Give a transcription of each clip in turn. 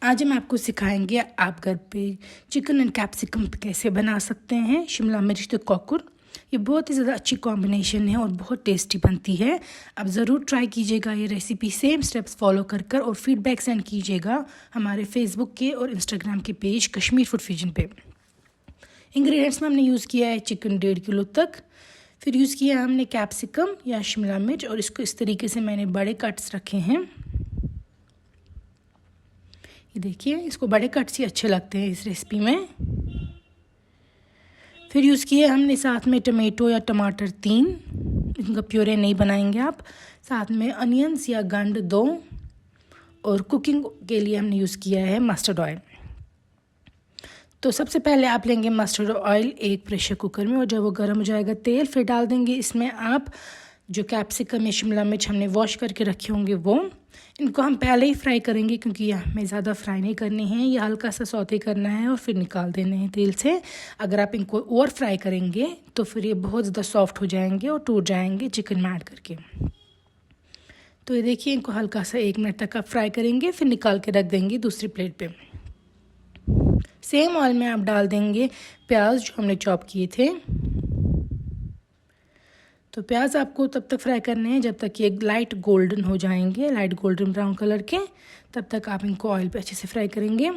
आज हम आपको सिखाएंगे आप घर पे चिकन एंड कैप्सिकम कैसे बना सकते हैं। शिमला मिर्च तो कॉकुर, ये बहुत ही ज़्यादा अच्छी कॉम्बिनेशन है और बहुत टेस्टी बनती है। आप ज़रूर ट्राई कीजिएगा ये रेसिपी, सेम स्टेप्स फॉलो कर और फीडबैक सेंड कीजिएगा हमारे फेसबुक के और इंस्टाग्राम के पेज कश्मीर फूड फ्यूजन पे। इंग्रेडिएंट्स में हमने यूज़ किया है चिकन 1.5 किलो तक, फिर यूज़ किया है हमने कैप्सिकम या शिमला मिर्च और इसको इस तरीके से मैंने बड़े कट्स रखे हैं। ये देखिए, इसको बड़े कट्स ही अच्छे लगते हैं इस रेसिपी में। फिर यूज़ किए हमने साथ में टमाटो या टमाटर 3, इनका प्योरे नहीं बनाएंगे आप। साथ में अनियंस या गंड 2 और कुकिंग के लिए हमने यूज़ किया है मस्टर्ड ऑयल। तो सबसे पहले आप लेंगे मस्टर्ड ऑयल एक प्रेशर कुकर में और जब वो गर्म हो जाएगा तेल, फिर डाल देंगे इसमें आप जो कैप्सिकम या शिमला मिर्च हमने वॉश करके रखे होंगे वो। इनको हम पहले ही फ्राई करेंगे क्योंकि ये हमें ज़्यादा फ्राई नहीं करनी है, ये हल्का सा सौते करना है और फिर निकाल देने हैं तेल से। अगर आप इनको ओवर फ्राई करेंगे तो फिर ये बहुत ज़्यादा सॉफ्ट हो जाएंगे और टूट जाएंगे चिकन में ऐड करके। तो ये देखिए, इनको हल्का सा 1 मिनट तक आप फ्राई करेंगे, फिर निकाल के रख देंगे दूसरी प्लेट पे। सेम ऑयल में आप डाल देंगे प्याज जो हमने चॉप किए थे। तो प्याज आपको तब तक फ्राई करने हैं जब तक ये लाइट गोल्डन हो जाएंगे, लाइट गोल्डन ब्राउन कलर के, तब तक आप इनको ऑयल पे अच्छे से फ्राई करेंगे।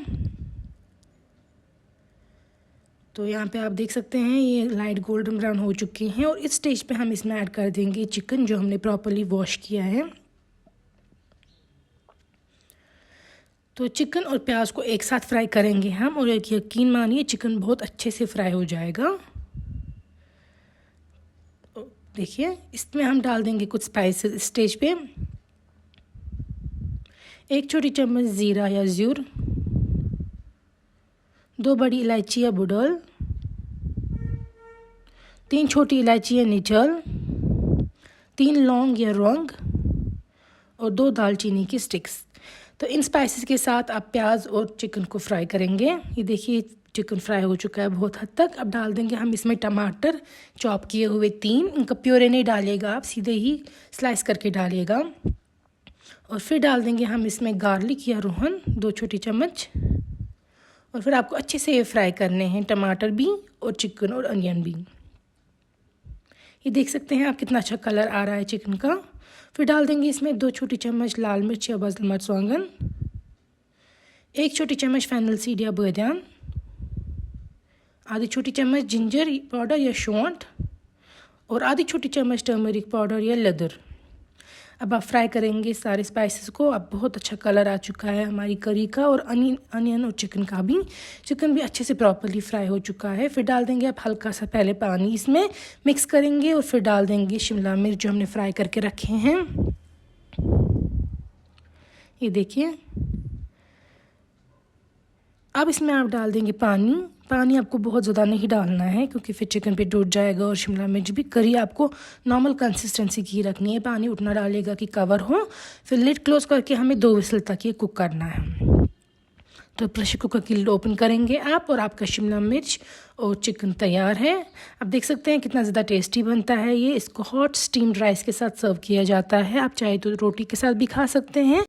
तो यहाँ पे आप देख सकते हैं ये लाइट गोल्डन ब्राउन हो चुके हैं और इस स्टेज पे हम इसमें ऐड कर देंगे चिकन जो हमने प्रॉपर्ली वॉश किया है। तो चिकन और प्याज को एक साथ फ्राई करेंगे हम और यकीन मानिए चिकन बहुत अच्छे से फ्राई हो जाएगा। देखिए, इसमें हम डाल देंगे कुछ स्पाइसेस स्टेज पे। 1 छोटी चम्मच ज़ीरा या ज़्यूर, 2 बड़ी इलायची या बुडल, 3 छोटी इलायची या निचल, 3 लौंग या रौंग और 2 दालचीनी की स्टिक्स। तो इन स्पाइसेस के साथ आप प्याज और चिकन को फ्राई करेंगे। ये देखिए चिकन फ्राई हो चुका है बहुत हद तक। अब डाल देंगे हम इसमें टमाटर चॉप किए हुए 3, इनका प्योरे नहीं डालिएगा आप, सीधे ही स्लाइस करके डालिएगा। और फिर डाल देंगे हम इसमें गार्लिक या रोहन 2 छोटी चम्मच। और फिर आपको अच्छे से ये फ्राई करने हैं, टमाटर भी और चिकन और अनियन भी। ये देख सकते हैं आप कितना अच्छा कलर आ रहा है चिकन का। फिर डाल देंगे इसमें 2 छोटी चम्मच लाल मिर्च या बज़ल मर्चांगन, 1 छोटी चम्मच फेनल सीड या बादाम, आधी छोटी चम्मच जिंजर पाउडर या सौंठ और आधी छोटी चम्मच टर्मरिक पाउडर या लेदर। अब आप फ्राई करेंगे सारे स्पाइसेस को। अब बहुत अच्छा कलर आ चुका है हमारी करी का और अनियन और चिकन का भी। चिकन भी अच्छे से प्रॉपर्ली फ्राई हो चुका है। फिर डाल देंगे आप हल्का सा पहले पानी, इसमें मिक्स करेंगे और फिर डाल देंगे शिमला मिर्च जो हमने फ्राई करके रखे हैं। ये देखिए, अब इसमें आप डाल देंगे पानी। पानी आपको बहुत ज़्यादा नहीं डालना है क्योंकि फिर चिकन पे टूट जाएगा और शिमला मिर्च भी। करी आपको नॉर्मल कंसिस्टेंसी की रखनी है, पानी उतना डालेगा कि कवर हो। फिर लिड क्लोज करके हमें 2 विसल तक ये कुक करना है। तो प्रेशर कुकर की लिड ओपन करेंगे आप और आपका शिमला मिर्च और चिकन तैयार है। आप देख सकते हैं कितना ज़्यादा टेस्टी बनता है ये। इसको हॉट स्टीम्ड राइस के साथ सर्व किया जाता है। आप चाहे तो रोटी के साथ भी खा सकते हैं।